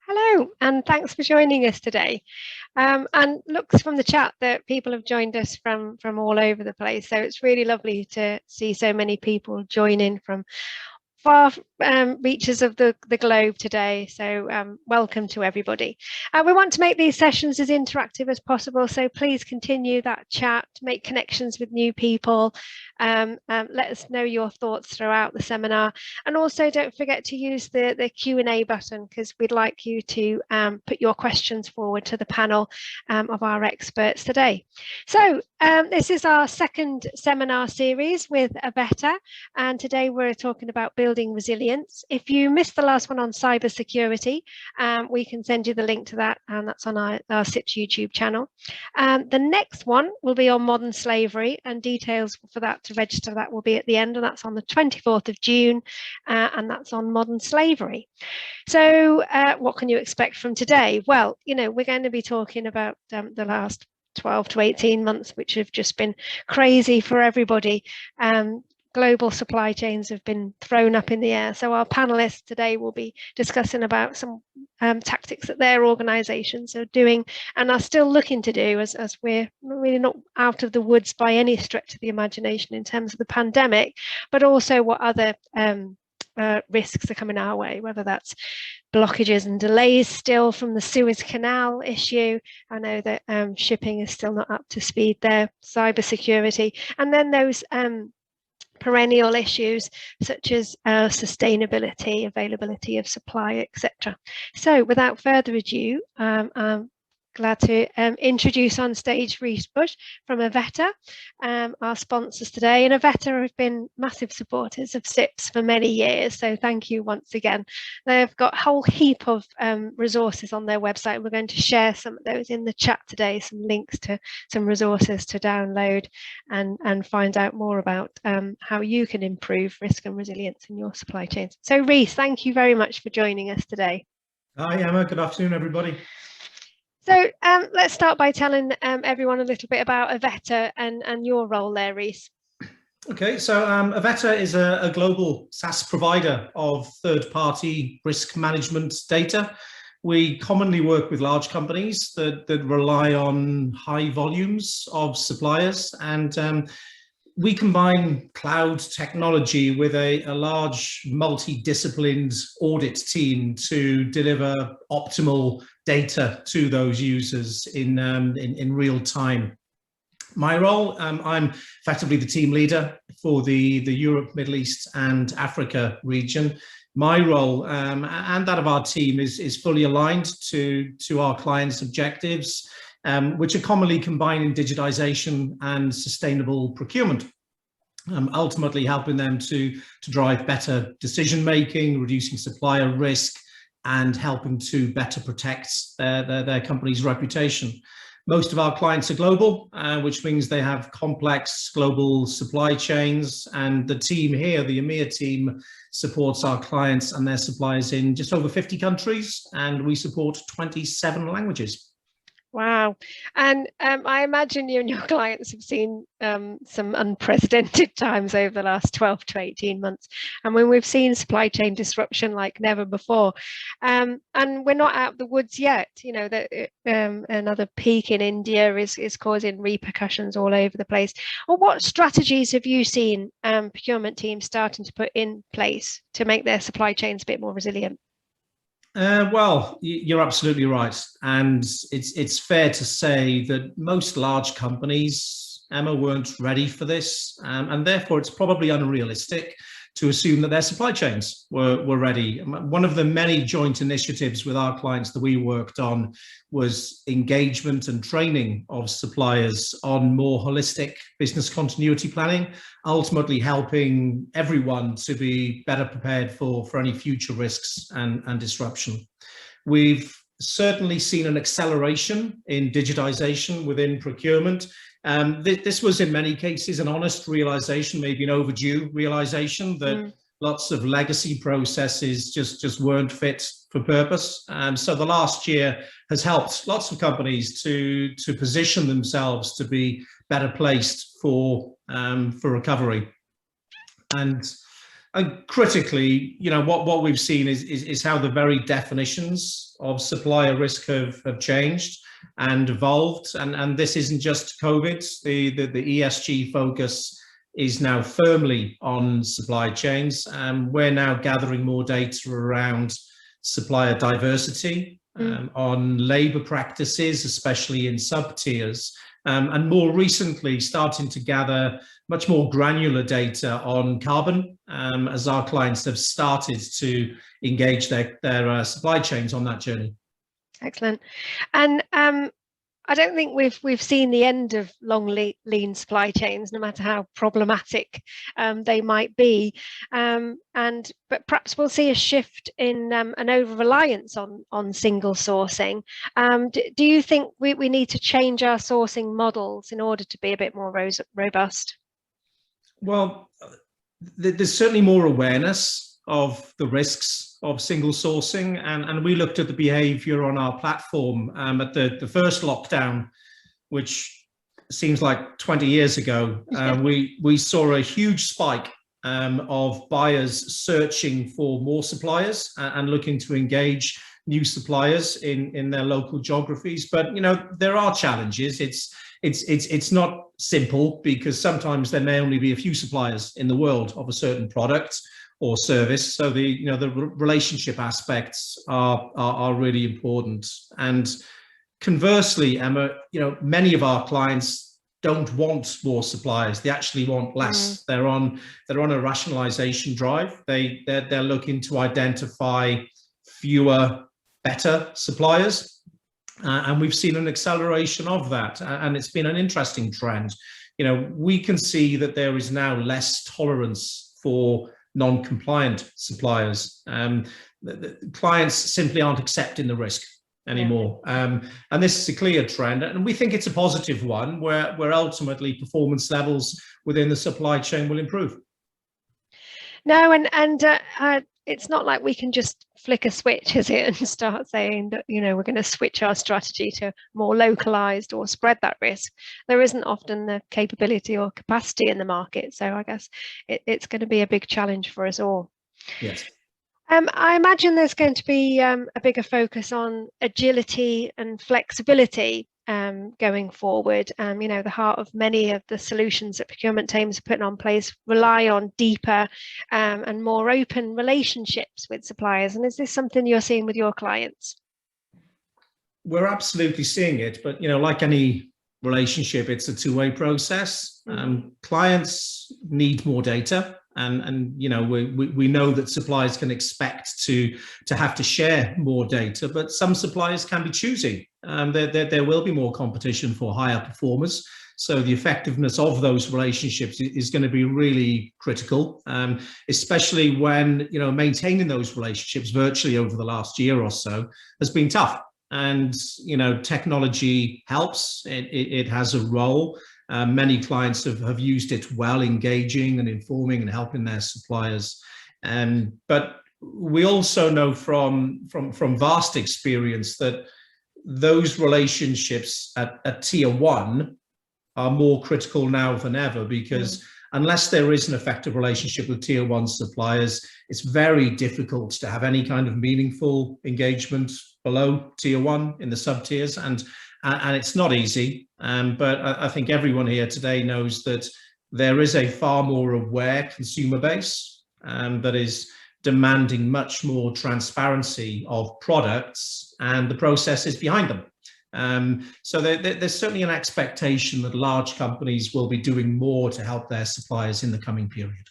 Hello, and thanks for joining us today. And looks from the chat that people have joined us from all over the place. So it's really lovely to see so many people join in from far reaches of the globe today. So welcome to everybody. We want to make these sessions as interactive as possible. So please continue that chat, make connections with new people. Let us know your thoughts throughout the seminar. And also don't forget to use the Q&A button, because we'd like you to put your questions forward to the panel of our experts today. So this is our second seminar series with Avetta, and today we're talking about building resilience. If you missed the last one on cybersecurity, we can send you the link to that, and that's on our CIPS YouTube channel. The next one will be on modern slavery, and details for that to register that will be at the end, and that's on the 24th of June, and that's on modern slavery. So what can you expect from today? Well, you know, we're going to be talking about the last 12 to 18 months, which have just been crazy for everybody. Global supply chains have been thrown up in the air. So our panelists today will be discussing about some tactics that their organizations are doing and are still looking to do, as we're really not out of the woods by any stretch of the imagination in terms of the pandemic, but also what other risks are coming our way, whether that's blockages and delays still from the Suez Canal issue. I know that shipping is still not up to speed there, cybersecurity, and then those perennial issues such as sustainability, availability of supply, etc. So without further ado, I'm glad to introduce on stage Rhys from Avetta, our sponsors today. And Avetta have been massive supporters of CIPS for many years, so thank you once again. They've got a whole heap of resources on their website. We're going to share some of those in the chat today, some links to some resources to download and find out more about how you can improve risk and resilience in your supply chains. So Rhys, thank you very much for joining us today. Hi Emma, good afternoon everybody. So let's start by telling everyone a little bit about Avetta and your role there, Rhys. Okay, so Avetta is a global SaaS provider of third-party risk management data. We commonly work with large companies that rely on high volumes of suppliers, and we combine cloud technology with a large multidisciplined audit team to deliver optimal data to those users in real time. My role, I'm effectively the team leader for the Europe, Middle East and Africa region. My role and that of our team is fully aligned to our clients' objectives, which are commonly combining digitization and sustainable procurement. Ultimately helping them to drive better decision making, reducing supplier risk, and helping to better protect their company's reputation. Most of our clients are global, which means they have complex global supply chains, and the team here, the EMEA team, supports our clients and their suppliers in just over 50 countries, and we support 27 languages. Wow. And I imagine you and your clients have seen some unprecedented times over the last 12 to 18 months. And when we've seen supply chain disruption like never before, and we're not out of the woods yet, you know, that another peak in India is causing repercussions all over the place. Well, what strategies have you seen procurement teams starting to put in place to make their supply chains a bit more resilient? Well, you're absolutely right. And it's fair to say that most large companies, Emma, weren't ready for this. And therefore, it's probably unrealistic to assume that their supply chains were ready. One of the many joint initiatives with our clients that we worked on was engagement and training of suppliers on more holistic business continuity planning, ultimately helping everyone to be better prepared for any future risks and disruption. We've certainly seen an acceleration in digitization within procurement. This was in many cases an honest realization, maybe an overdue realization that lots of legacy processes just weren't fit for purpose. So the last year has helped lots of companies to position themselves to be better placed for recovery. And And critically, what we've seen is how the very definitions of supplier risk have changed and evolved. And this isn't just COVID. The ESG focus is now firmly on supply chains. We're now gathering more data around supplier diversity, on labour practices, especially in sub-tiers, and more recently starting to gather much more granular data on carbon, as our clients have started to engage their supply chains on that journey. Excellent. And I don't think we've seen the end of long lean supply chains, no matter how problematic they might be. But perhaps we'll see a shift in an over-reliance on single sourcing. Do you think we need to change our sourcing models in order to be a bit more robust? Well, there's certainly more awareness of the risks of single sourcing, and we looked at the behavior on our platform at the first lockdown, which seems like 20 years ago. We saw a huge spike of buyers searching for more suppliers and looking to engage new suppliers in their local geographies. But there are challenges. It's not simple, because sometimes there may only be a few suppliers in the world of a certain product or service. So the relationship aspects are really important. And conversely, Emma, many of our clients don't want more suppliers. They actually want less. They're on a rationalization drive. They're looking to identify fewer, better suppliers. And we've seen an acceleration of that, and it's been an interesting trend. We can see that there is now less tolerance for non-compliant suppliers. The clients simply aren't accepting the risk anymore. And this is a clear trend, and we think it's a positive one, where ultimately performance levels within the supply chain will improve. No, and it's not like we can just flick a switch, is it, and start saying that we're going to switch our strategy to more localized or spread that risk. There isn't often the capability or capacity in the market, so I guess it's going to be a big challenge for us all. Yes. I imagine there's going to be a bigger focus on agility and flexibility going forward. The heart of many of the solutions that procurement teams are putting on place rely on deeper and more open relationships with suppliers. And is this something you're seeing with your clients? We're absolutely seeing it, but like any relationship, it's a two-way process. Clients need more data. And we know that suppliers can expect to have to share more data, but some suppliers can be choosy. There will be more competition for higher performers. So the effectiveness of those relationships is going to be really critical, especially when maintaining those relationships virtually over the last year or so has been tough. And technology helps. It has a role. Many clients have used it well, engaging and informing and helping their suppliers. But we also know from vast experience that those relationships at tier one are more critical now than ever, because unless there is an effective relationship with tier one suppliers, it's very difficult to have any kind of meaningful engagement below tier one in the sub tiers. And it's not easy, but I think everyone here today knows that there is a far more aware consumer base that is demanding much more transparency of products and the processes behind them. So there's certainly an expectation that large companies will be doing more to help their suppliers in the coming period.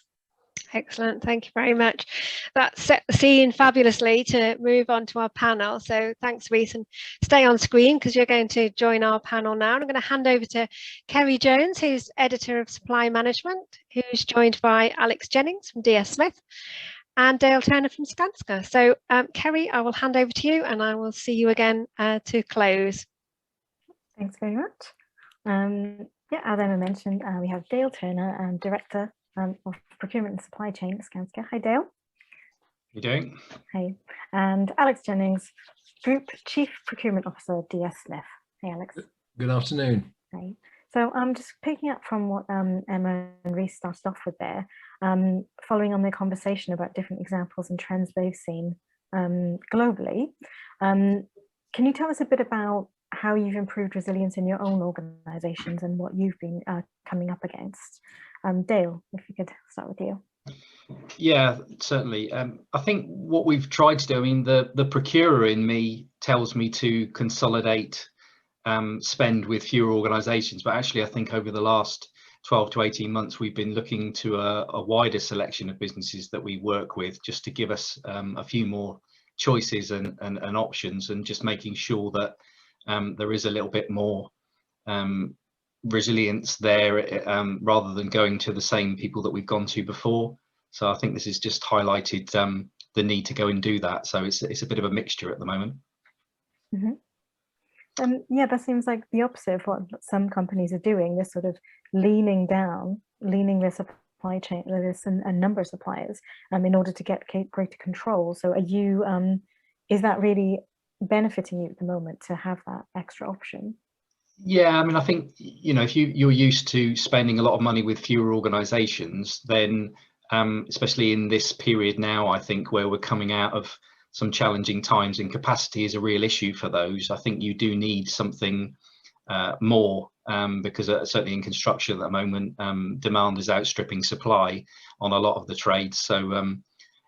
Excellent, thank you very much. That set the scene fabulously to move on to our panel. So thanks, Rhys, and stay on screen because you're going to join our panel now. And I'm going to hand over to Kerry Jones, who's Editor of Supply Management, who's joined by Alex Jennings from DS Smith and Dale Turner from Skanska. So Kerry, I will hand over to you and I will see you again to close. Thanks very much. As Emma mentioned, we have Dale Turner, Director of Procurement and Supply Chain at Skanska. Hi, Dale. How you doing? Hey. And Alex Jennings, Group Chief Procurement Officer, DS Smith. Hey, Alex. Good afternoon. Hey. So I'm just picking up from what Emma and Rhys started off with there, following on their conversation about different examples and trends they've seen globally. Can you tell us a bit about how you've improved resilience in your own organizations and what you've been coming up against? Dale, if you could start with you. Yeah, certainly. I think what we've tried to do, I mean, the procurer in me tells me to consolidate spend with fewer organizations, but actually I think over the last 12 to 18 months we've been looking to a wider selection of businesses that we work with, just to give us a few more choices and options, and just making sure that there is a little bit more resilience there, rather than going to the same people that we've gone to before. So I think this has just highlighted the need to go and do that. So it's a bit of a mixture at the moment. Mm-hmm. Yeah, that seems like the opposite of what some companies are doing. They're sort of leaning their supply chain, there's a number of suppliers in order to get greater control. So are you, is that really benefiting you at the moment to have that extra option? Yeah, I mean, I think, you know, if you're used to spending a lot of money with fewer organizations, then especially in this period now, I think, where we're coming out of some challenging times and capacity is a real issue for those, I think you do need something more, because certainly in construction at the moment, demand is outstripping supply on a lot of the trades. So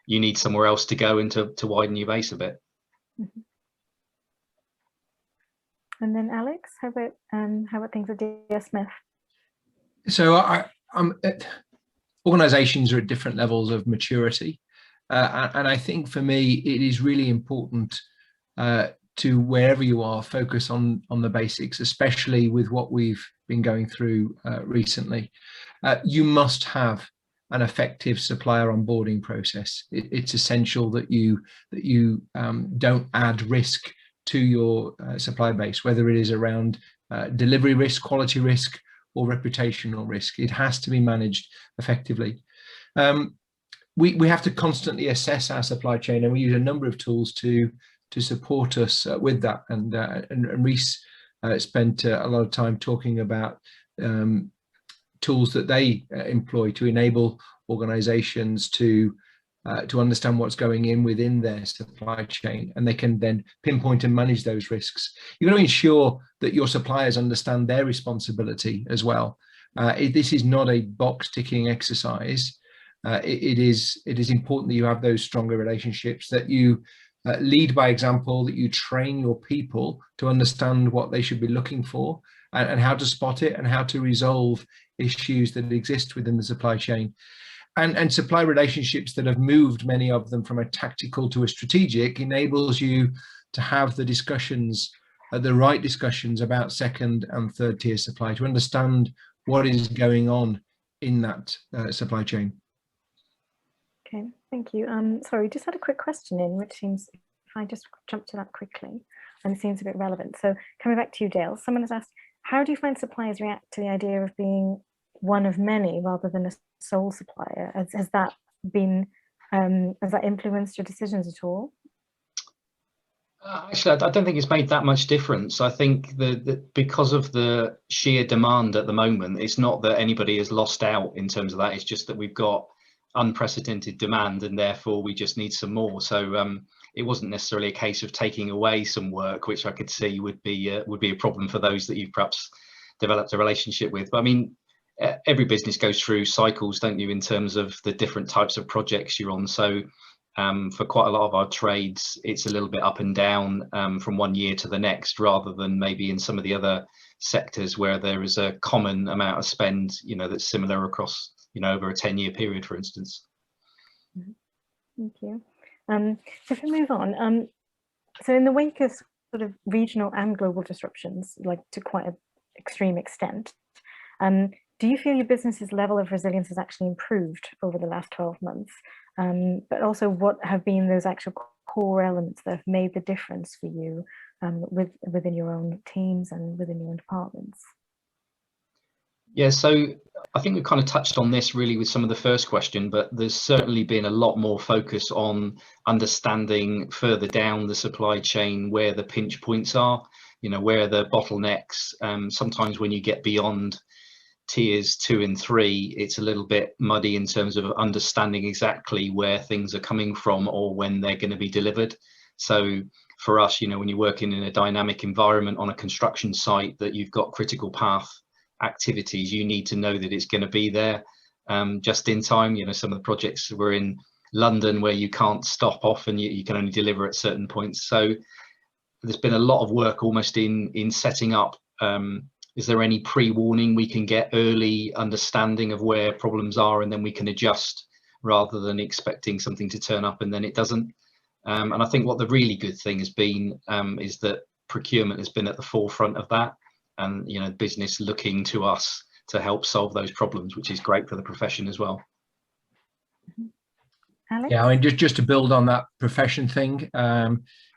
you need somewhere else to go and to widen your base a bit. Mm-hmm. And then Alex, how about things at DS Smith? So organizations are at different levels of maturity. And I think for me, it is really important to, wherever you are, focus on the basics, especially with what we've been going through recently. You must have an effective supplier onboarding process. It's essential that you don't add risk to your supply base, whether it is around delivery risk, quality risk, or reputational risk. It has to be managed effectively. We have to constantly assess our supply chain, and we use a number of tools to support us with that. And Rhys spent a lot of time talking about tools that they employ to enable organizations to understand what's going in within their supply chain, and they can then pinpoint and manage those risks. You've got to ensure that your suppliers understand their responsibility as well. This is not a box ticking exercise. It is important that you have those stronger relationships, that you lead by example, that you train your people to understand what they should be looking for, and how to spot it, and how to resolve issues that exist within the supply chain. And supply relationships that have moved, many of them, from a tactical to a strategic, enables you to have the discussions, the right discussions about second and third tier supply, to understand what is going on in that supply chain. Okay, thank you. Sorry, just had a quick question in, which seems, if I just jump to that quickly, and it seems a bit relevant. So coming back to you, Dale, someone has asked, how do you find suppliers react to the idea of being one of many rather than a sole supplier? Has that influenced your decisions at all? Actually, I don't think it's made that much difference. I think that because of the sheer demand at the moment, it's not that anybody has lost out in terms of that. It's just that we've got unprecedented demand, and therefore we just need some more. So it wasn't necessarily a case of taking away some work, which I could see would be a problem for those that you've perhaps developed a relationship with. But I mean, every business goes through cycles, don't you, in terms of the different types of projects you're on. So for quite a lot of our trades, it's a little bit up and down from one year to the next, rather than maybe in some of the other sectors where there is a common amount of spend, you know, that's similar across, you know, over a 10-year period, for instance. Thank you. So if we move on, so in the wake of sort of regional and global disruptions, like to quite an extreme extent, do you feel your business's level of resilience has actually improved over the last 12 months? But also, what have been those actual core elements that have made the difference for you within your own teams and within your own departments? Yeah, so I think we kind of touched on this really with some of the first question, but there's certainly been a lot more focus on understanding further down the supply chain where the pinch points are. you know, where are the bottlenecks. Sometimes when you get beyond tiers 2 and 3, it's a little bit muddy in terms of understanding exactly where things are coming from or when they're going to be delivered. So for us, you know, when you're working in a dynamic environment on a construction site that you've got critical path activities, you need to know that it's going to be there just in time. You know, some of the projects were in London where you can't stop off and you can only deliver at certain points. So there's been a lot of work almost in setting up. Is there any pre-warning we can get, early understanding of where problems are, and then we can adjust rather than expecting something to turn up and then it doesn't? And I think what the really good thing has been is that procurement has been at the forefront of that, and, you know, business looking to us to help solve those problems, which is great for the profession as well. Alex? Yeah, I mean, just to build on that profession thing,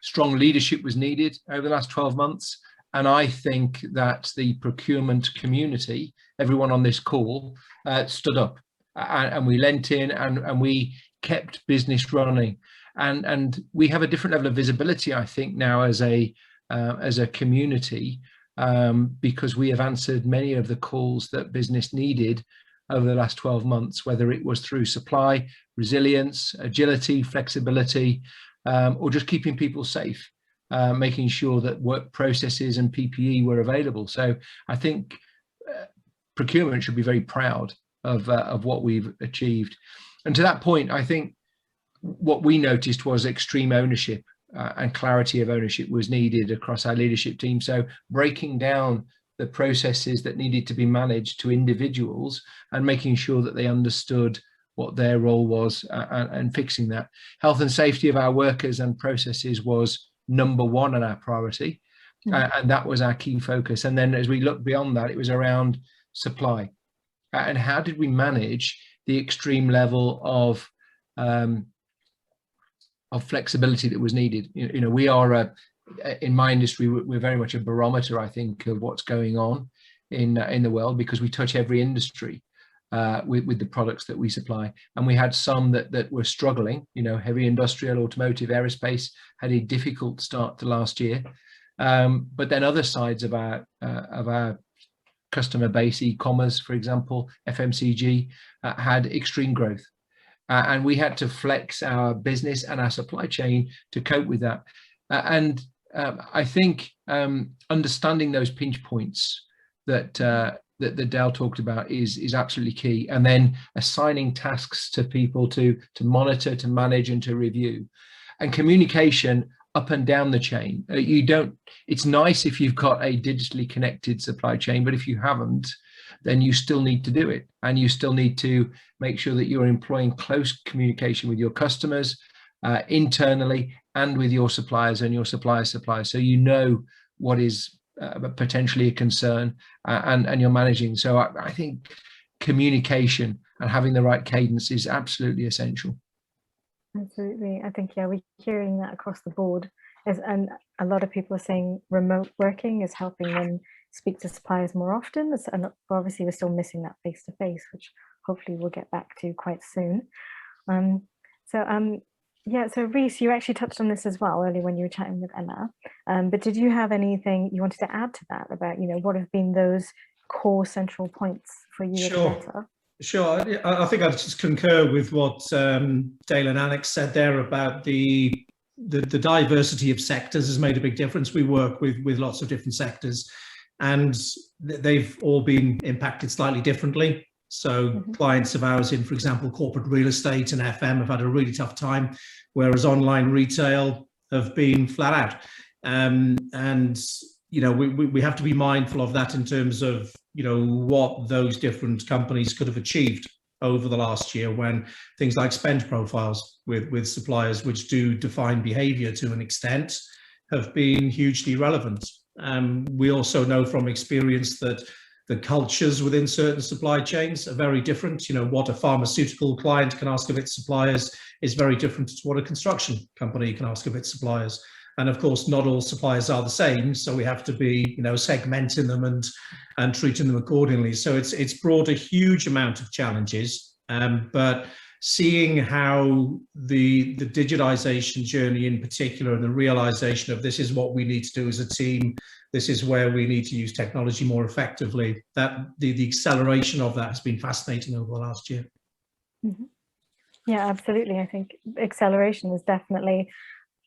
strong leadership was needed over the last 12 months. And I think that the procurement community, everyone on this call, stood up and we lent in and we kept business running. And we have a different level of visibility, I think, now as a community, because we have answered many of the calls that business needed over the last 12 months, whether it was through supply, resilience, agility, flexibility, or just keeping people safe. Making sure that work processes and PPE were available. So I think procurement should be very proud of what we've achieved. And to that point, I think what we noticed was extreme ownership and clarity of ownership was needed across our leadership team. So breaking down the processes that needed to be managed to individuals and making sure that they understood what their role was and fixing that. Health and safety of our workers and processes was number one on our priority, and that was our key focus. And then as we look beyond that, it was around supply and how did we manage the extreme level of flexibility that was needed. You know, we are in my industry, we're very much a barometer, I think, of what's going on in the world, because we touch every industry with the products that we supply. And we had some that were struggling, you know, heavy industrial, automotive, aerospace had a difficult start to last year. But then other sides of our customer base, e-commerce, for example, FMCG, had extreme growth. And we had to flex our business and our supply chain to cope with that. I think understanding those pinch points that Dale talked about is absolutely key, and then assigning tasks to people to monitor, to manage, and to review, and communication up and down the chain. It's nice if you've got a digitally connected supply chain, but if you haven't, then you still need to do it, and you still need to make sure that you're employing close communication with your customers internally and with your suppliers and your suppliers' suppliers, so you know what is potentially a concern and you're managing. So I think communication and having the right cadence is absolutely essential. Absolutely. I think, yeah, we're hearing that across the board, and a lot of people are saying remote working is helping them speak to suppliers more often, and obviously we're still missing that face-to-face, which hopefully we'll get back to quite soon. Yeah, so Rhys, you actually touched on this as well earlier when you were chatting with Emma, but did you have anything you wanted to add to that about, you know, what have been those core central points for you? Sure. Sure, I think I'd just concur with what Dale and Alex said there about the diversity of sectors has made a big difference. We work with lots of different sectors, and they've all been impacted slightly differently. So clients of ours in, for example, corporate real estate and FM have had a really tough time, whereas online retail have been flat out. And, you know, we have to be mindful of that in terms of, you know, what those different companies could have achieved over the last year, when things like spend profiles with suppliers, which do define behavior to an extent, have been hugely relevant. We also know from experience that the cultures within certain supply chains are very different. You know, what a pharmaceutical client can ask of its suppliers is very different to what a construction company can ask of its suppliers. And of course, not all suppliers are the same, so we have to be, you know, segmenting them and treating them accordingly. So it's brought a huge amount of challenges, but seeing how the digitization journey in particular, and the realization of this is what we need to do as a team this is where we need to use technology more effectively. That the acceleration of that has been fascinating over the last year. Mm-hmm. Yeah, absolutely. I think acceleration is definitely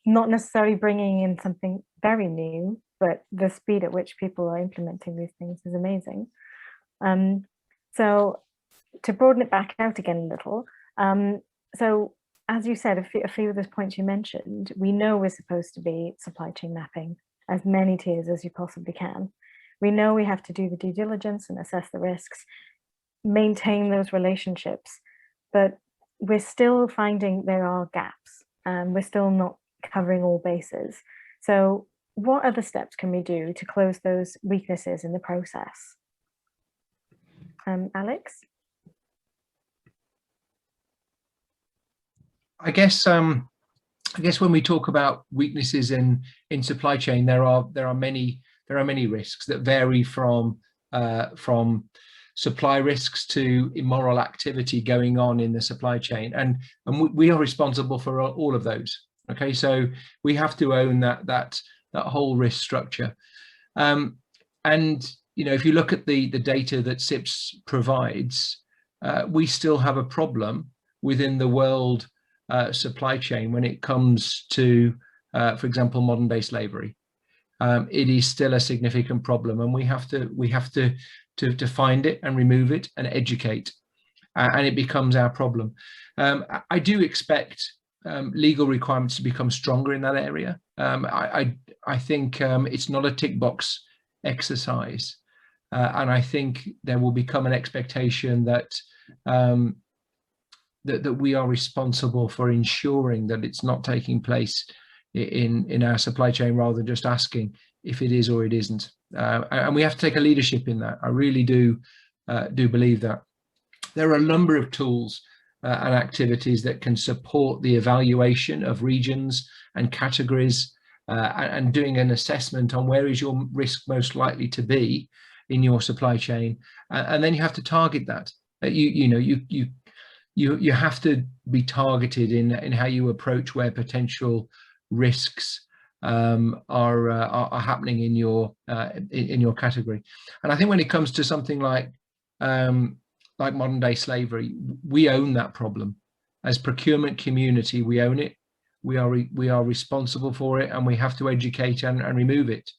not necessarily bringing in something very new, but the speed at which people are implementing these things is amazing. So to broaden it back out again a little, so as you said, a few of those points you mentioned, we know we're supposed to be supply chain mapping as many tiers as you possibly can. We know we have to do the due diligence and assess the risks, maintain those relationships, but we're still finding there are gaps and we're still not covering all bases. So what other steps can we do to close those weaknesses in the process? Alex? I guess when we talk about weaknesses in supply chain, there are many risks that vary from supply risks to immoral activity going on in the supply chain, and we are responsible for all of those. Okay, so we have to own that whole risk structure. And you know, if you look at the data that CIPS provides, we still have a problem within the world supply chain when it comes to, for example, modern day slavery. It is still a significant problem, and we have to find it and remove it and educate, and it becomes our problem. I do expect legal requirements to become stronger in that area. I think it's not a tick box exercise, and I think there will become an expectation that that we are responsible for ensuring that it's not taking place in our supply chain, rather than just asking if it is or it isn't. And we have to take a leadership in that. I really do believe that. There are a number of tools and activities that can support the evaluation of regions and categories, and doing an assessment on where is your risk most likely to be in your supply chain, and then you have to target that. You have to be targeted in how you approach where potential risks are happening in your category. And I think when it comes to something like modern day slavery, we own that problem as procurement community. We own it. We are responsible for it, and we have to educate and remove it.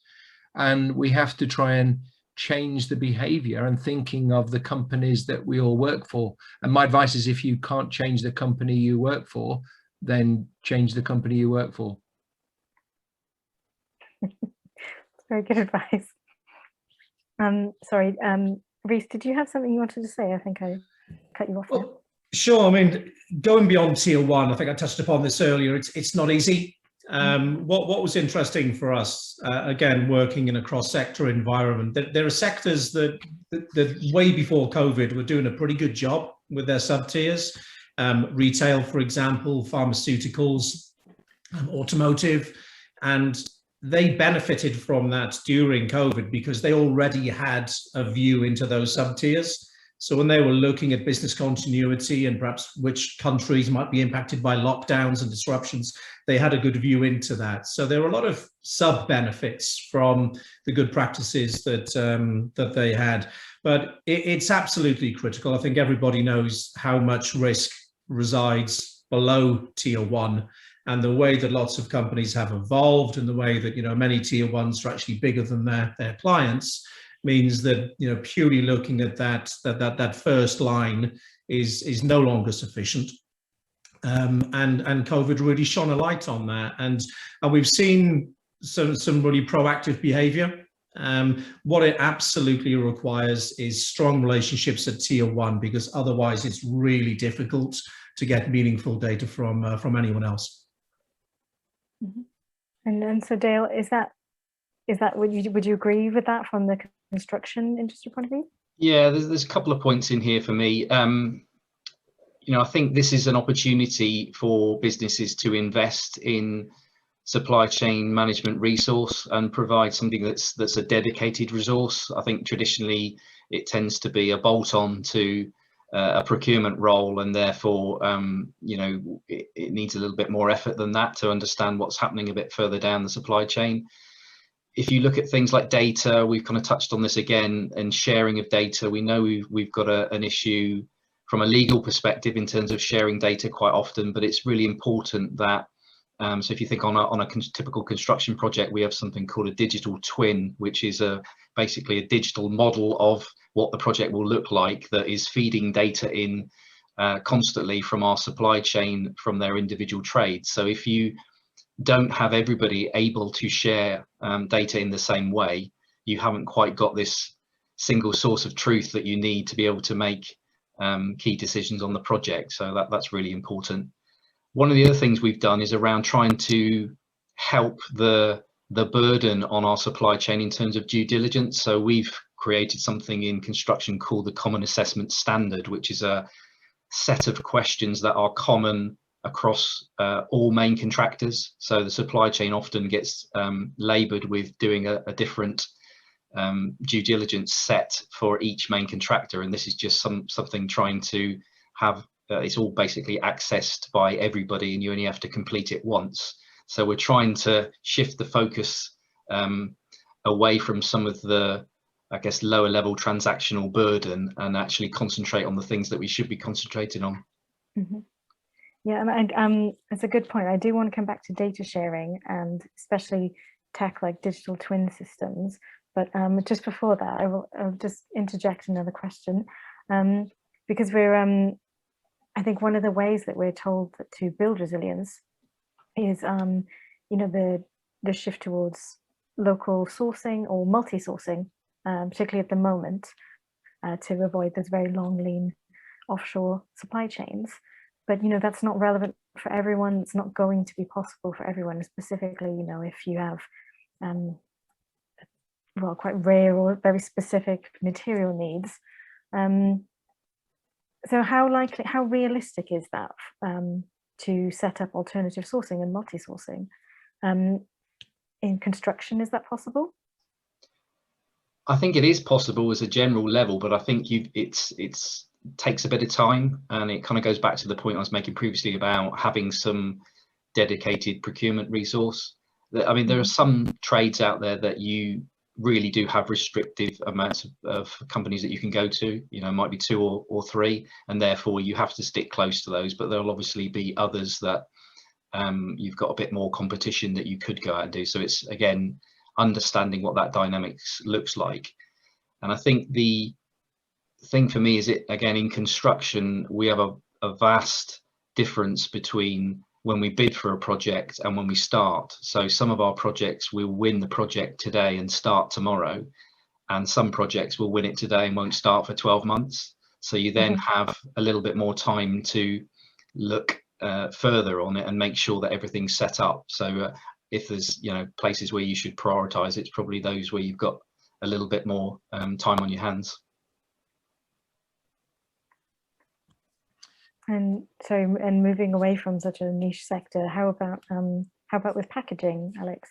And we have to try and change the behavior and thinking of the companies that we all work for. And my advice is, if you can't change the company you work for, then change the company you work for. Very good advice. Sorry, Rhys, did you have something you wanted to say? I think I cut you off there. Well, sure. I mean, going beyond tier one, I think I touched upon this earlier, it's not easy. What was interesting for us, again, working in a cross-sector environment, that there are sectors that way before COVID were doing a pretty good job with their sub-tiers. Retail, for example, pharmaceuticals, automotive, and they benefited from that during COVID because they already had a view into those sub-tiers. So when they were looking at business continuity and perhaps which countries might be impacted by lockdowns and disruptions, they had a good view into that. So there were a lot of sub-benefits from the good practices that they had. But it's absolutely critical. I think everybody knows how much risk resides below tier one, and the way that lots of companies have evolved, and the way that, you know, many tier ones are actually bigger than their clients, means that, you know, purely looking at that first line is no longer sufficient. And COVID really shone a light on that, and we've seen some really proactive behavior. What it absolutely requires is strong relationships at tier one, because otherwise it's really difficult to get meaningful data from anyone else. Mm-hmm. And so Dale, is that would you agree with that from the construction industry point of view? Yeah, there's a couple of points in here for me. You know, I think this is an opportunity for businesses to invest in supply chain management resource and provide something that's a dedicated resource. I think traditionally it tends to be a bolt-on to a procurement role, and therefore you know, it needs a little bit more effort than that to understand what's happening a bit further down the supply chain. if you look at things like data, we've kind of touched on this again, and sharing of data. We know we've got an issue from a legal perspective in terms of sharing data quite often, but it's really important that, so if you think on a typical construction project, we have something called a digital twin, which is basically a digital model of what the project will look like, that is feeding data in constantly from our supply chain, from their individual trades. So if you don't have everybody able to share data in the same way, you haven't quite got this single source of truth that you need to be able to make key decisions on the project. So that's really important. One of the other things we've done is around trying to help the burden on our supply chain in terms of due diligence. So we've created something in construction called the Common Assessment Standard, which is a set of questions that are common across all main contractors. So the supply chain often gets laboured with doing a different due diligence set for each main contractor, and this is just something trying to have it's all basically accessed by everybody, and you only have to complete it once. So we're trying to shift the focus away from some of the, I guess, lower level transactional burden, and actually concentrate on the things that we should be concentrating on. Mm-hmm. Yeah, and it's a good point. I do want to come back to data sharing, and especially tech like digital twin systems. But just before that, I'll just interject another question, because we're, I think one of the ways that we're told that to build resilience is, you know, the shift towards local sourcing or multi-sourcing, particularly at the moment, to avoid those very long, lean offshore supply chains. But, you know, that's not relevant for everyone. It's not going to be possible for everyone, specifically, you know, if you have, well, quite rare or very specific material needs. So how realistic is that to set up alternative sourcing and multi-sourcing? In construction, is that possible? I think it is possible as a general level, but I think it's takes a bit of time, and it kind of goes back to the point I was making previously about having some dedicated procurement resource. I mean, there are some trades out there that you really do have restrictive amounts of companies that you can go to, you know, might be 2 or 3, and therefore you have to stick close to those. But there'll obviously be others that you've got a bit more competition that you could go out and do. So it's, again, understanding what that dynamics looks like. And I think the thing for me is, again, in construction, we have a vast difference between when we bid for a project and when we start. So some of our projects will win the project today and start tomorrow, and some projects will win it today and won't start for 12 months. So you then have a little bit more time to look further on it and make sure that everything's set up. So if there's, you know, places where you should prioritize, it's probably those where you've got a little bit more time on your hands. And so, and moving away from such a niche sector, how about with packaging, Alex?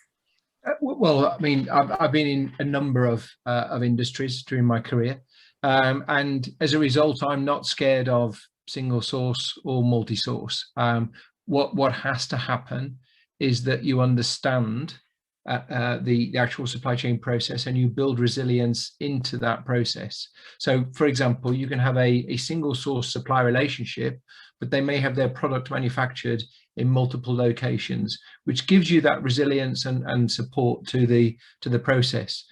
Well, I mean, I've been in a number of industries during my career, and as a result, I'm not scared of single source or multi-source. What has to happen is that you understand the actual supply chain process, and you build resilience into that process. So, for example, you can have a single source supply relationship, but they may have their product manufactured in multiple locations, which gives you that resilience and support to the process.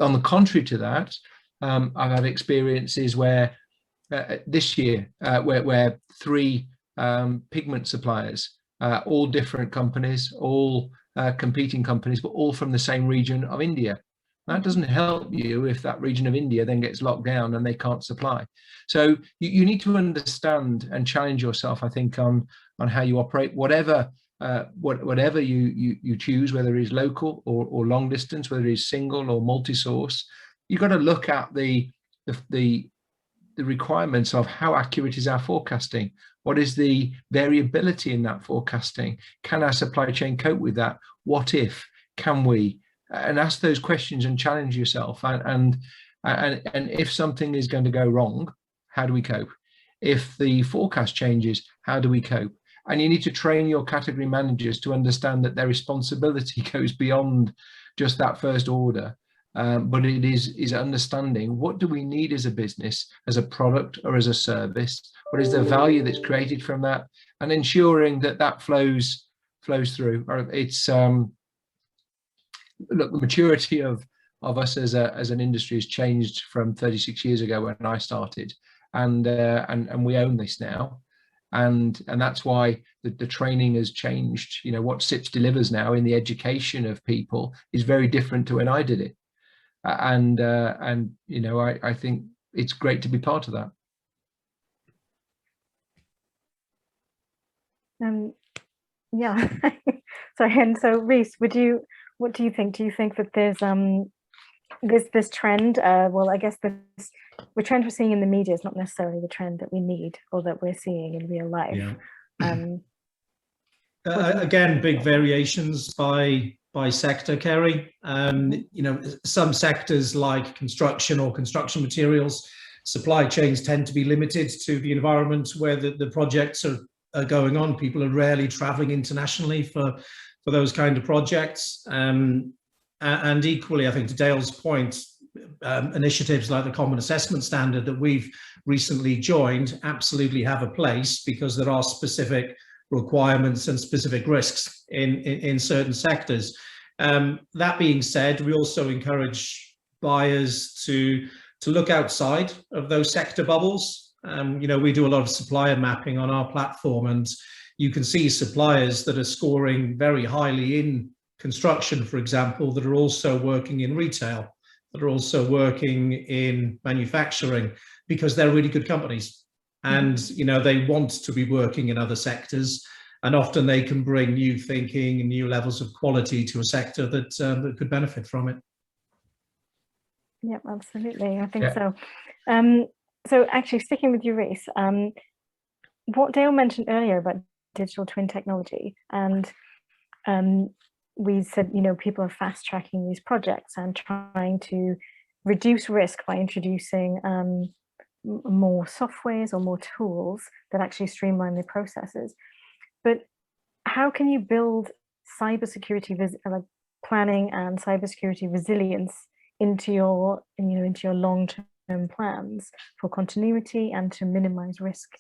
On the contrary to that, I've had experiences where this year where 3 pigment suppliers, all different companies, all competing companies, but all from the same region of India. That doesn't help you if that region of India then gets locked down and they can't supply. So you need to understand and challenge yourself, I think, on how you operate, whatever you choose, whether it is local or long distance, whether it is single or multi-source. You've got to look at the requirements of how accurate is our forecasting. What is the variability in that forecasting? Can our supply chain cope with that? What if? Can we? And ask those questions and challenge yourself. And if something is going to go wrong, how do we cope? If the forecast changes, how do we cope? And you need to train your category managers to understand that their responsibility goes beyond just that first order. But it is understanding, what do we need as a business, as a product or as a service? What is the value that's created from that? And ensuring that that flows through. It's look, the maturity of us as an industry has changed from 36 years ago when I started, and we own this now. And that's why the training has changed. You know, what CIPS delivers now in the education of people is very different to when I did it. And you know, I think it's great to be part of that. Yeah. Sorry. And so, Rhys, what do you think? Do you think that there's this trend? Well, I guess the trend we're seeing in the media is not necessarily the trend that we need or that we're seeing in real life. Yeah. Again, big variations by sector, Kerry. You know, some sectors like construction or construction materials, supply chains tend to be limited to the environment where the projects are going on. People are rarely traveling internationally for those kind of projects. And equally, I think to Dale's point, initiatives like the Common Assessment Standard that we've recently joined absolutely have a place, because there are specific requirements and specific risks in certain sectors. That being said, we also encourage buyers to look outside of those sector bubbles. You know, we do a lot of supplier mapping on our platform, and you can see suppliers that are scoring very highly in construction, for example, that are also working in retail, that are also working in manufacturing, because they're really good companies. And, you know, they want to be working in other sectors, and often they can bring new thinking and new levels of quality to a sector that, that could benefit from it. Yeah, absolutely. I think so. So actually, sticking with you, Rhys, what Dale mentioned earlier about digital twin technology, and we said, you know, people are fast tracking these projects and trying to reduce risk by introducing more softwares or more tools that actually streamline the processes. But how can you build cybersecurity like planning and cybersecurity resilience into your long-term plans for continuity and to minimize risk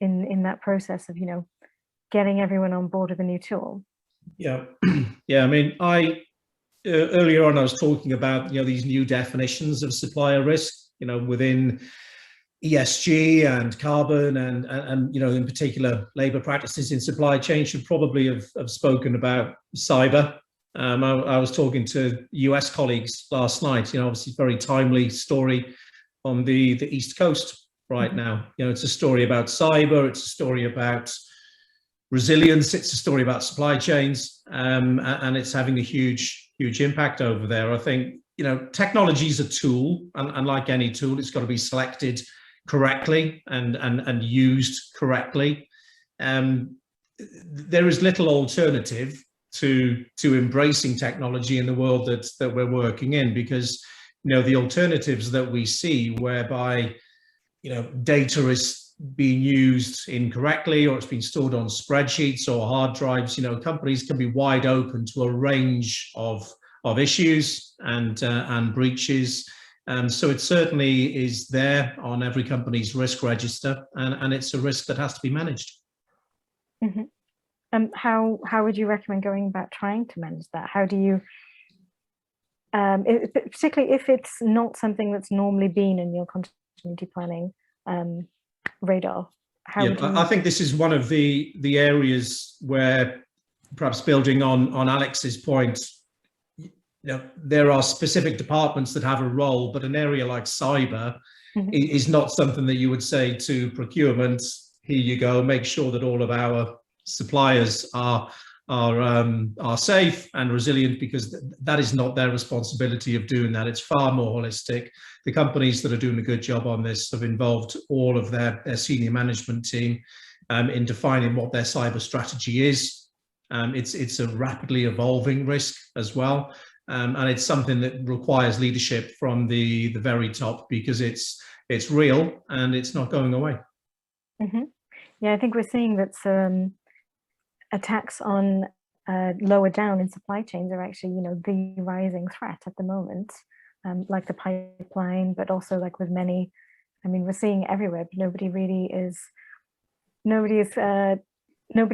in that process of, you know, getting everyone on board with a new tool? Yeah, yeah. I mean, earlier on I was talking about, you know, these new definitions of supplier risk, you know, within ESG and carbon and you know, in particular, labour practices in supply chain. Should probably have spoken about cyber. I was talking to US colleagues last night, you know, obviously very timely story on the East Coast right now. You know, it's a story about cyber, it's a story about resilience, it's a story about supply chains, and it's having a huge impact over there. I think, you know, technology is a tool, and like any tool, it's got to be selected correctly and used correctly. There is little alternative to embracing technology in the world that we're working in, because, you know, the alternatives that we see whereby, you know, data is being used incorrectly, or it's been stored on spreadsheets or hard drives, you know, companies can be wide open to a range of issues and breaches. So it certainly is there on every company's risk register, and it's a risk that has to be managed. How would you recommend going about trying to manage that? How do you, particularly if it's not something that's normally been in your continuity planning radar? I think this is one of the areas where, perhaps building on Alex's point, you know, there are specific departments that have a role, but an area like cyber is not something that you would say to procurement, here you go, make sure that all of our suppliers are safe and resilient, because that is not their responsibility of doing that. It's far more holistic. The companies that are doing a good job on this have involved all of their senior management team in defining what their cyber strategy is. It's a rapidly evolving risk as well, and it's something that requires leadership from the very top, because it's real and it's not going away. Yeah, I think we're seeing that attacks on lower down in supply chains are actually, the rising threat at the moment, like the pipeline, but also like with many, I mean, we're seeing everywhere, but nobody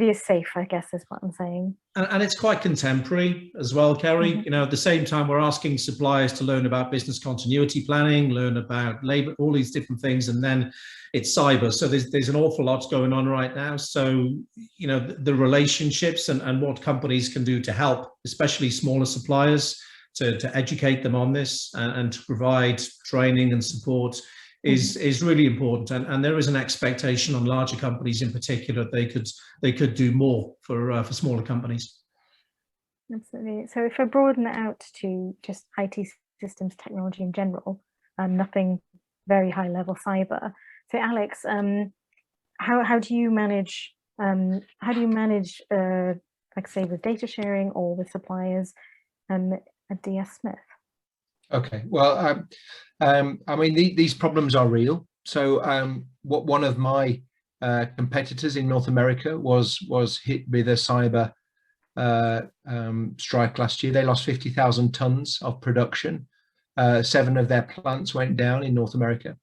is safe, I guess is what I'm saying. And it's quite contemporary as well, Kerry. Mm-hmm. At the same time, we're asking suppliers to learn about business continuity planning, learn about labor, all these different things, and then it's cyber. So there's an awful lot going on right now. So, the relationships and what companies can do to help, especially smaller suppliers, to educate them on this and to provide training and support is really important, and there is an expectation on larger companies in particular they could do more for smaller companies. Absolutely. So if I broaden it out to just IT systems technology in general, nothing very high level cyber. So Alex, how do you manage like say with data sharing or with suppliers at DS Smith? Okay, well, I mean, these problems are real. So one of my competitors in North America was hit with a cyber strike last year. They lost 50,000 tons of production. 7 of their plants went down in North America.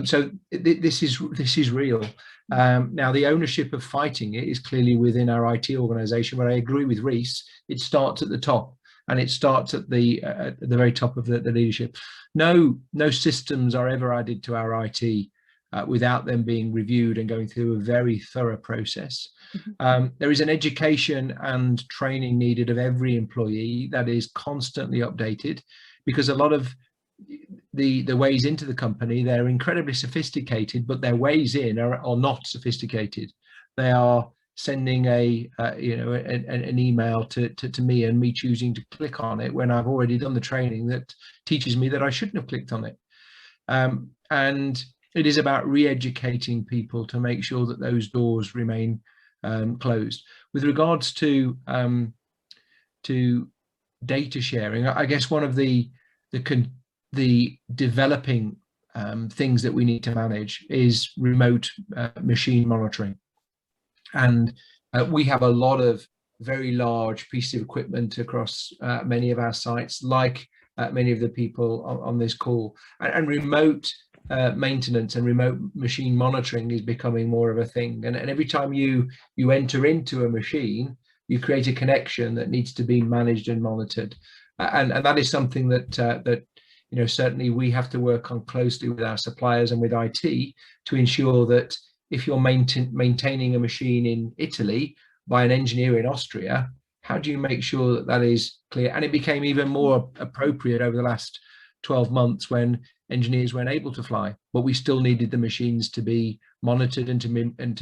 So this is real. Now, the ownership of fighting it is clearly within our IT organization, but I agree with Rhys, it starts at the top. And it starts at the very top of the leadership. No systems are ever added to our IT without them being reviewed and going through a very thorough process. There is an education and training needed of every employee that is constantly updated, because a lot of the ways into the company, they're incredibly sophisticated, but their ways in are not sophisticated. They are sending an email to me and me choosing to click on it when I've already done the training that teaches me that I shouldn't have clicked on it. And it is about re-educating people to make sure that those doors remain closed. With regards to data sharing, I guess one of the developing things that we need to manage is remote machine monitoring. And we have a lot of very large pieces of equipment across many of our sites, like many of the people on this call. And remote maintenance and remote machine monitoring is becoming more of a thing. And every time you enter into a machine, you create a connection that needs to be managed and monitored. And that is something that certainly we have to work on closely with our suppliers and with IT to ensure that if you're maintaining a machine in Italy by an engineer in Austria, how do you make sure that that is clear? And it became even more appropriate over the last 12 months when engineers weren't able to fly, but we still needed the machines to be monitored and to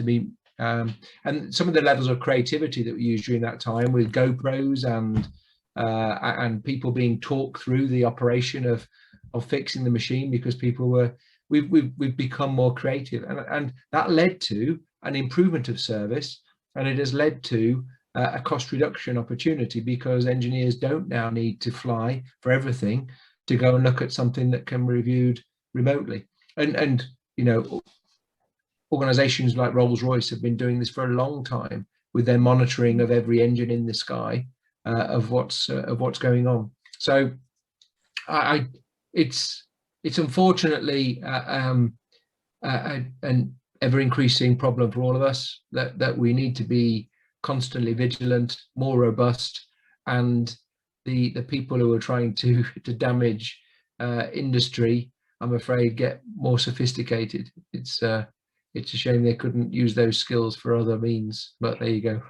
be and some of the levels of creativity that we used during that time with GoPros and people being talked through the operation of fixing the machine, because people were we've become more creative, and that led to an improvement of service, and it has led to a cost reduction opportunity, because engineers don't now need to fly for everything to go and look at something that can be reviewed remotely. And organizations like Rolls-Royce have been doing this for a long time with their monitoring of every engine in the sky of what's going on. So it's unfortunately an ever-increasing problem for all of us, that we need to be constantly vigilant, more robust, and the people who are trying to damage industry, I'm afraid, get more sophisticated. It's a shame they couldn't use those skills for other means, but there you go.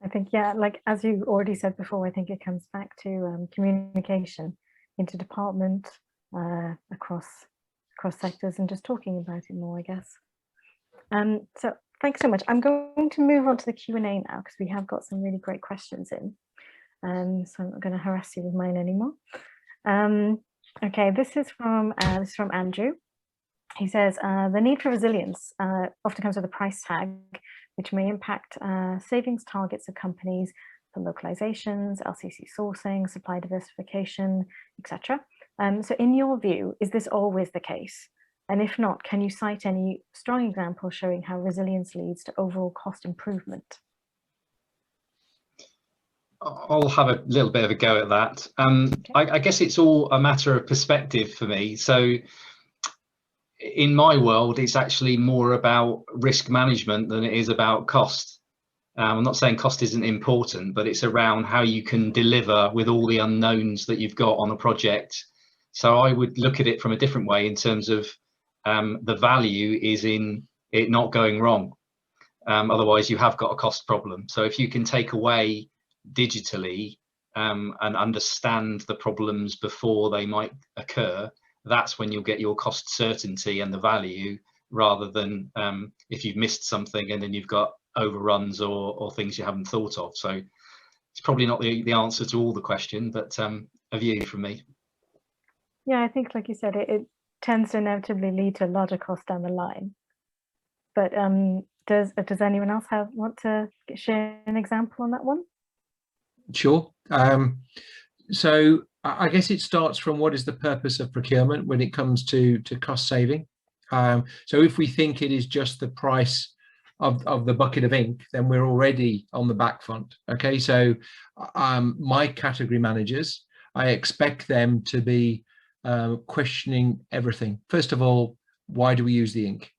I think, yeah, like as you already said before, I think it comes back to communication interdepartment, across sectors, and just talking about it more, I guess. So thanks so much. I'm going to move on to the Q&A now, because we have got some really great questions in. So I'm not going to harass you with mine anymore. Okay, this is from Andrew. He says, the need for resilience often comes with a price tag, which may impact savings targets of companies for localizations, LCC sourcing, supply diversification, etc. So in your view, is this always the case? And if not, can you cite any strong examples showing how resilience leads to overall cost improvement? I'll have a little bit of a go at that. Okay. I guess it's all a matter of perspective for me. So in my world, it's actually more about risk management than it is about cost. I'm not saying cost isn't important, but it's around how you can deliver with all the unknowns that you've got on a project. So I would look at it from a different way in terms of the value is in it not going wrong. Otherwise, you have got a cost problem. So if you can take away digitally and understand the problems before they might occur, that's when you'll get your cost certainty and the value, rather than if you've missed something and then you've got overruns or things you haven't thought of. So it's probably not the answer to all the question, but a view from me. Yeah, I think, like you said, it tends to inevitably lead to a larger cost down the line. But does anyone else want to share an example on that one? Sure. So I guess it starts from what is the purpose of procurement when it comes to cost saving. So if we think it is just the price of the bucket of ink, then we're already on the back front. Okay, so my category managers, I expect them to be questioning everything. First of all, why do we use the ink?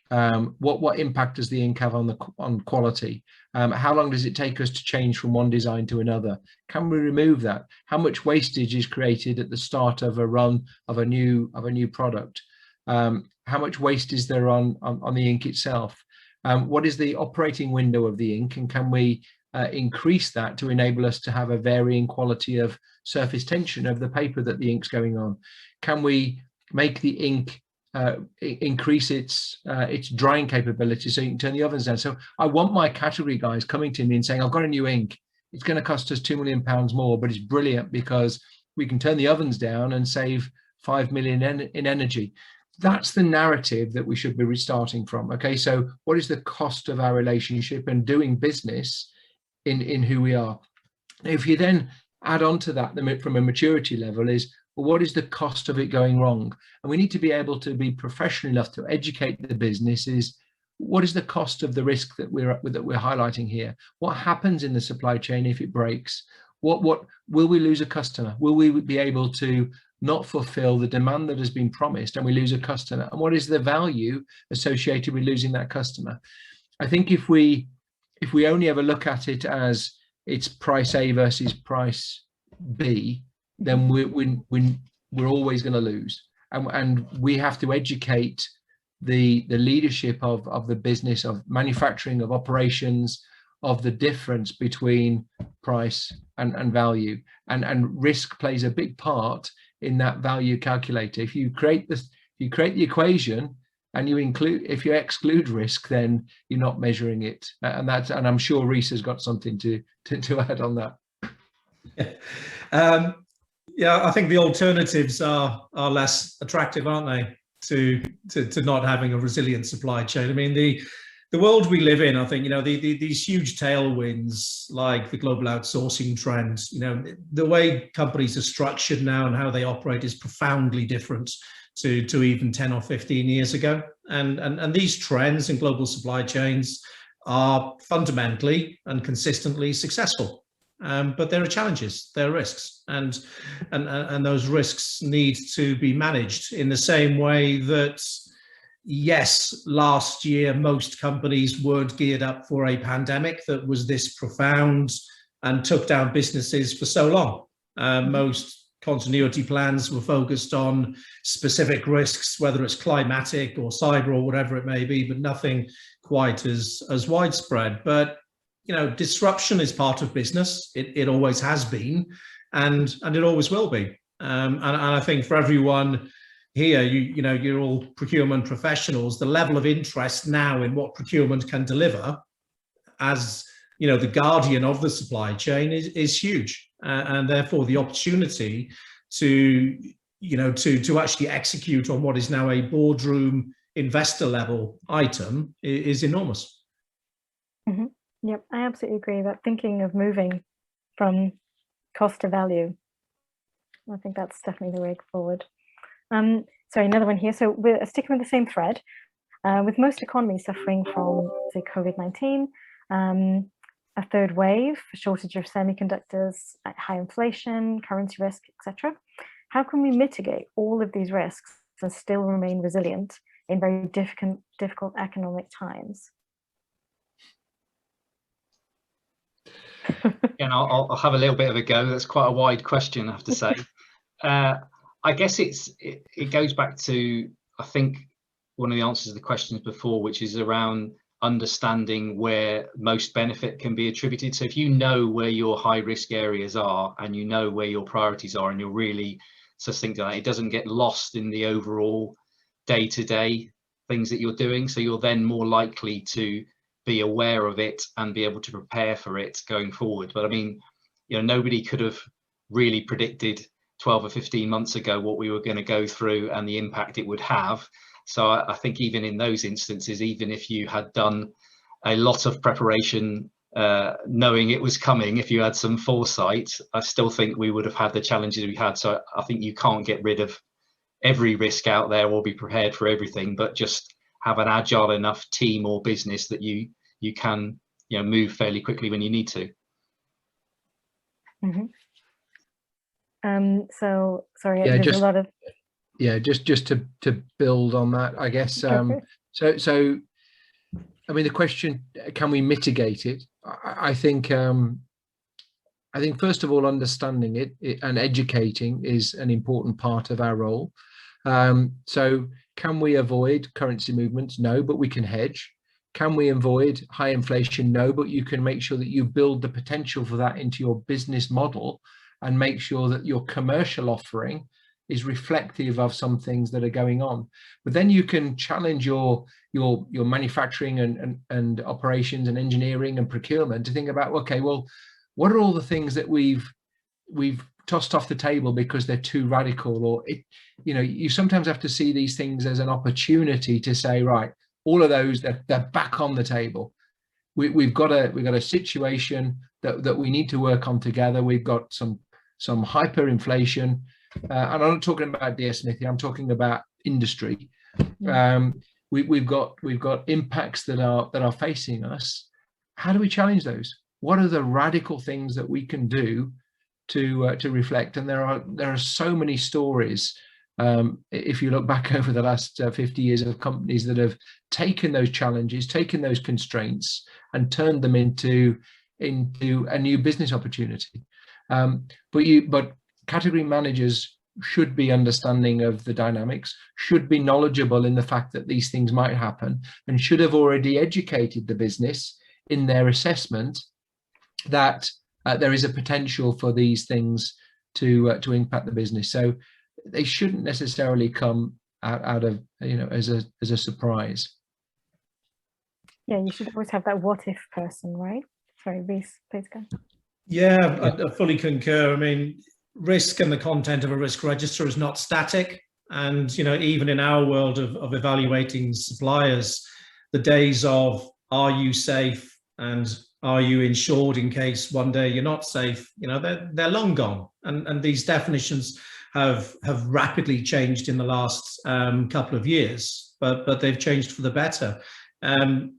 What impact does the ink have on quality? How long does it take us to change from one design to another? Can we remove that? How much wastage is created at the start of a run of a new product? How much waste is there on the ink itself? What is the operating window of the ink, and can we increase that to enable us to have a varying quality of surface tension of the paper that the ink's going on? Can we make the ink increase its drying capability so you can turn the ovens down? So I want my category guys coming to me and saying, I've got a new ink. It's going to cost us £2 million more, but it's brilliant because we can turn the ovens down and save 5 million in energy. That's the narrative that we should be restarting from. Okay, so what is the cost of our relationship and doing business in who we are? If you then add on to that from a maturity level is, well, what is the cost of it going wrong? And we need to be able to be professional enough to educate the businesses. What is the cost of the risk that we're highlighting here? What happens in the supply chain if it breaks? What will we lose a customer? Will we be able to not fulfill the demand that has been promised and we lose a customer? And what is the value associated with losing that customer? I think if we only ever look at it as it's price A versus price B, then we're always going to lose. And we have to educate the leadership of the business, of manufacturing, of operations, of the difference between price and value. And risk plays a big part in that value calculator. If you create the equation and if you exclude risk, then you're not measuring it. And I'm sure Rhys has got something to add on that. Yeah, I think the alternatives are less attractive, aren't they, to not having a resilient supply chain? I mean, the world we live in, I think, these huge tailwinds like the global outsourcing trend, the way companies are structured now and how they operate is profoundly different to even 10 or 15 years ago. And these trends in global supply chains are fundamentally and consistently successful. But there are challenges, there are risks, and those risks need to be managed in the same way that, yes, last year most companies weren't geared up for a pandemic that was this profound and took down businesses for so long. Most continuity plans were focused on specific risks, whether it's climatic or cyber or whatever it may be, but nothing quite as widespread. But disruption is part of business. It always has been, and it always will be. And I think for everyone here, you're all procurement professionals. The level of interest now in what procurement can deliver, as the guardian of the supply chain, is huge, and therefore the opportunity to actually execute on what is now a boardroom investor level item is enormous. Mm-hmm. Yep, I absolutely agree that thinking of moving from cost to value, I think that's definitely the way forward. sorry, another one here. So we're sticking with the same thread. With most economies suffering from, say, COVID-19, a third wave, a shortage of semiconductors, high inflation, currency risk, etc. How can we mitigate all of these risks and still remain resilient in very difficult economic times? And I'll have a little bit of a go. That's quite a wide question, I have to say. I guess it goes back to, I think, one of the answers to the questions before, which is around understanding where most benefit can be attributed. So if you know where your high risk areas are and you know where your priorities are and you're really succinct on that, it doesn't get lost in the overall day-to-day things that you're doing. So you're then more likely to be aware of it and be able to prepare for it going forward. But I mean, you know, nobody could have really predicted 12 or 15 months ago what we were going to go through and the impact it would have. So I think even in those instances, even if you had done a lot of preparation, knowing it was coming, if you had some foresight, I still think we would have had the challenges we had. So I think you can't get rid of every risk out there or be prepared for everything, but just have an agile enough team or business that you can, you know, move fairly quickly when you need to. Mm-hmm. So sorry, Yeah, there's a lot of. Yeah, just to build on that, I guess. So I mean, the question, can we mitigate it? I think first of all, understanding it and educating is an important part of our role. So can we avoid currency movements? No, but we can hedge. Can we avoid high inflation? No, but you can make sure that you build the potential for that into your business model and make sure that your commercial offering is reflective of some things that are going on. But then you can challenge your manufacturing and operations and engineering and procurement to think about, okay, well, what are all the things that we've tossed off the table because they're too radical? Or you know, you sometimes have to see these things as an opportunity to say, right, all of those, they're back on the table. We've got a situation that we need to work on together. We've got some hyperinflation. And I'm not talking about DS Smith here, I'm talking about industry. We've got impacts that are facing us. How do we challenge those? What are the radical things that we can do to reflect? And there are so many stories. If you look back over the last 50 years of companies that have taken those challenges, taken those constraints, and turned them into a new business opportunity. But category managers should be understanding of the dynamics, should be knowledgeable in the fact that these things might happen, and should have already educated the business in their assessment that there is a potential for these things to impact the business. So they shouldn't necessarily come out of, you know, as a surprise. Yeah, you should always have that what if person, right? Sorry, Rhys, please go. Yeah, I fully concur. I mean, risk and the content of a risk register is not static. And, you know, even in our world of evaluating suppliers, the days of are you safe and are you insured in case one day you're not safe, you know, they're long gone. And these definitions have rapidly changed in the last couple of years, but they've changed for the better.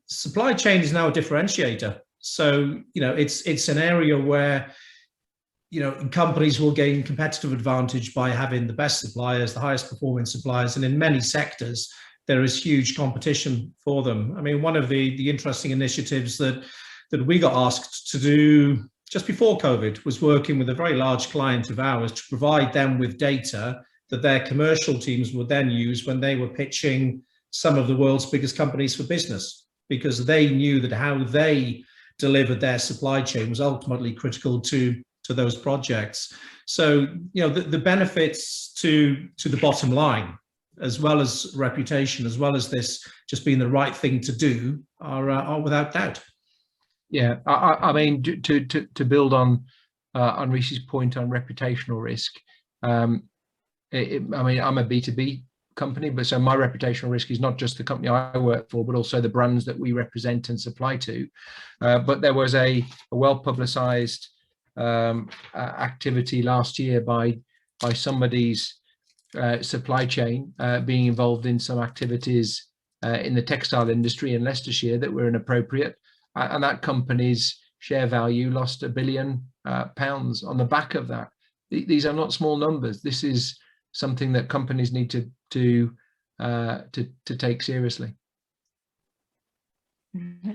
Supply chain is now a differentiator. So, you know, it's an area where, you know, companies will gain competitive advantage by having the best suppliers, the highest performing suppliers, and in many sectors there is huge competition for them. I mean, one of the interesting initiatives that we got asked to do just before COVID was working with a very large client of ours to provide them with data that their commercial teams would then use when they were pitching some of the world's biggest companies for business, because they knew that how they delivered their supply chain was ultimately critical to those projects. So, you know, the benefits to the bottom line, as well as reputation, as well as this just being the right thing to do, are without doubt. Yeah, I mean, to build on Rhys's point on reputational risk. I mean, I'm a B2B company, but so my reputational risk is not just the company I work for, but also the brands that we represent and supply to. But there was a well-publicized activity last year by somebody's supply chain, being involved in some activities in the textile industry in Leicestershire that were inappropriate, and that company's share value lost £1 billion on the back of that. These are not small numbers. This is something that companies need to take seriously.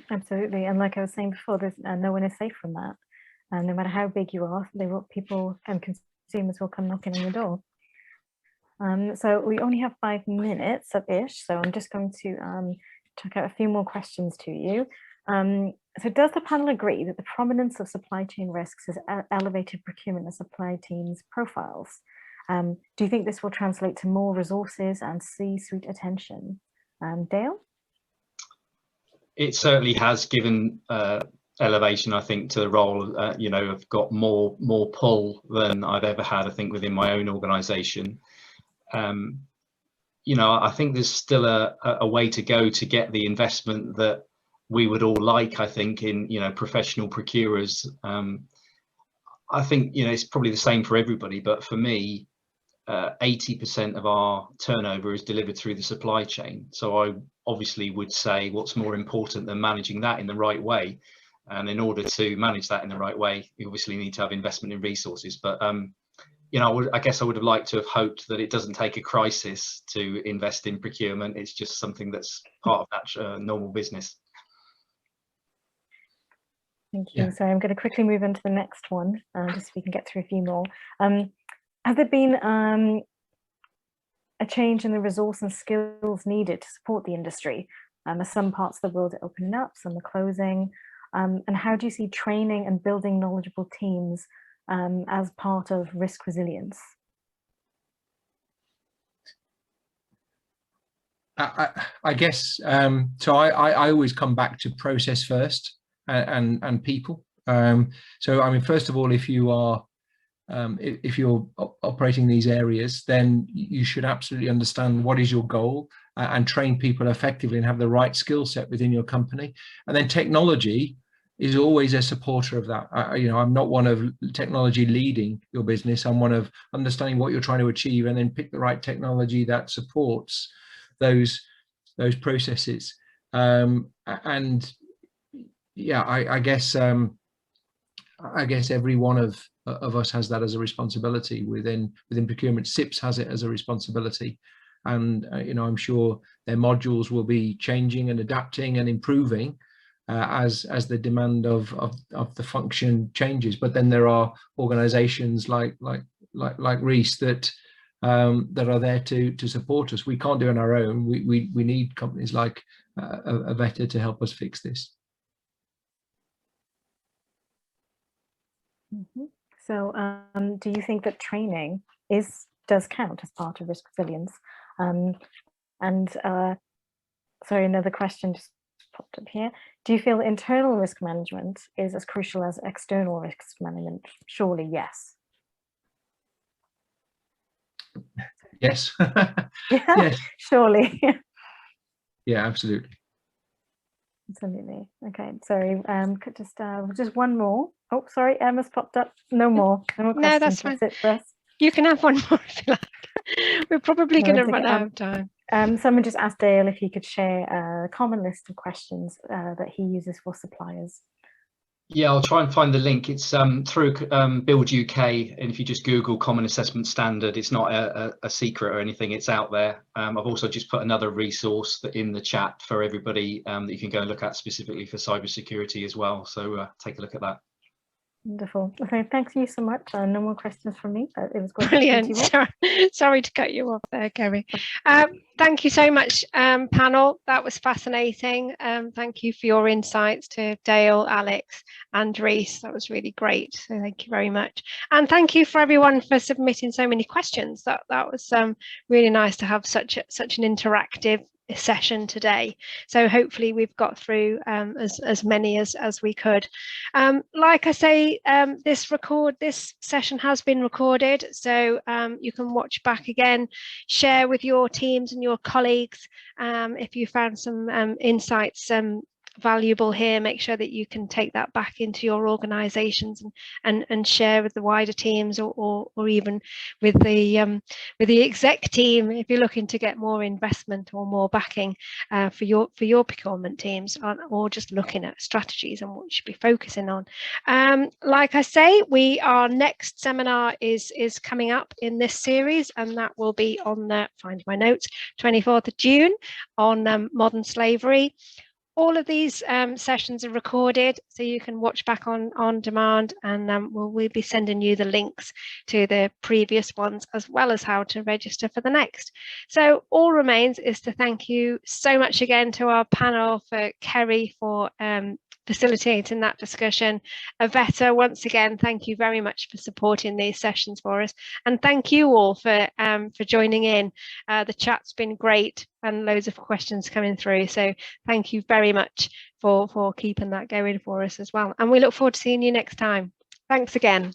Absolutely, and like I was saying before, there's no one is safe from that. And no matter how big you are, people and consumers will come knocking on your door. So we only have 5 minutes of ish, so I'm just going to check out a few more questions to you. So does the panel agree that the prominence of supply chain risks has elevated procurement and supply teams' profiles? Do you think this will translate to more resources and C-suite attention? Dale? It certainly has given elevation, I think, to the role. I've got more pull than I've ever had, I think, within my own organisation. I think there's still a way to go to get the investment that we would all like, I think, in professional procurers. I think it's probably the same for everybody, but for me, 80% of our turnover is delivered through the supply chain. So I obviously would say what's more important than managing that in the right way. And in order to manage that in the right way, you obviously need to have investment in resources. But I guess I would have liked to have hoped that it doesn't take a crisis to invest in procurement. It's just something that's part of that normal business. Thank you. Yeah. So I'm going to quickly move into the next one, just so we can get through a few more. Has there been a change in the resource and skills needed to support the industry? As some parts of the world are opening up, some are closing. And how do you see training and building knowledgeable teams as part of risk resilience? I guess, so I always come back to process first and people. So, I mean, first of all, if you're operating these areas, then you should absolutely understand what is your goal and train people effectively and have the right skill set within your company. And then technology is always a supporter of that. I'm not one of technology leading your business. I'm one of understanding what you're trying to achieve and then pick the right technology that supports those processes. And yeah, I guess every one of us has that as a responsibility within procurement. CIPS has it as a responsibility, and I'm sure their modules will be changing and adapting and improving as the demand of the function changes. But then there are organisations like Rhys that are there to support us. We can't do it on our own. We need companies like Avetta to help us fix this. Mm-hmm. So do you think that training does count as part of risk resilience? Sorry, another question just popped up here. Do you feel internal risk management is as crucial as external risk management? Surely, yes. Yes. Yeah, yes. Surely. Yeah, absolutely. Absolutely. Okay, sorry. Just one more. Oh, sorry, Emma's popped up. No more questions. No, that's fine. That's it for us. You can have one more if you like. We're probably going to run out of time. Someone just asked Dale if he could share a common list of questions that he uses for suppliers. Yeah, I'll try and find the link. It's through Build UK, and if you just Google Common Assessment Standard, it's not a secret or anything, it's out there. I've also just put another resource in the chat for everybody that you can go and look at specifically for cybersecurity as well. So take a look at that. Wonderful. Okay, thank you so much. No more questions from me. It was great. Brilliant. Sorry to cut you off there, Kerry. Thank you so much, panel. That was fascinating. Thank you for your insights to Dale, Alex, and Rhys. That was really great. So thank you very much. And thank you for everyone for submitting so many questions. That was really nice to have such an interactive session today. So hopefully we've got through as many as we could. Like I say, this session has been recorded, so you can watch back again, share with your teams and your colleagues if you found some insights valuable here, make sure that you can take that back into your organizations and share with the wider teams, or even with the exec team if you're looking to get more investment or more backing for your procurement teams, or just looking at strategies and what you should be focusing on. Like I say, our next seminar is coming up in this series, and that will be on the, find my notes, 24th of June on modern slavery. All of these sessions are recorded, so you can watch back on demand, and we'll be sending you the links to the previous ones, as well as how to register for the next. So all remains is to thank you so much again to our panel, for Kerry for facilitating that discussion. Avetta, once again, thank you very much for supporting these sessions for us, and thank you all for joining in. The chat's been great and loads of questions coming through, so thank you very much for keeping that going for us as well, and we look forward to seeing you next time. Thanks again.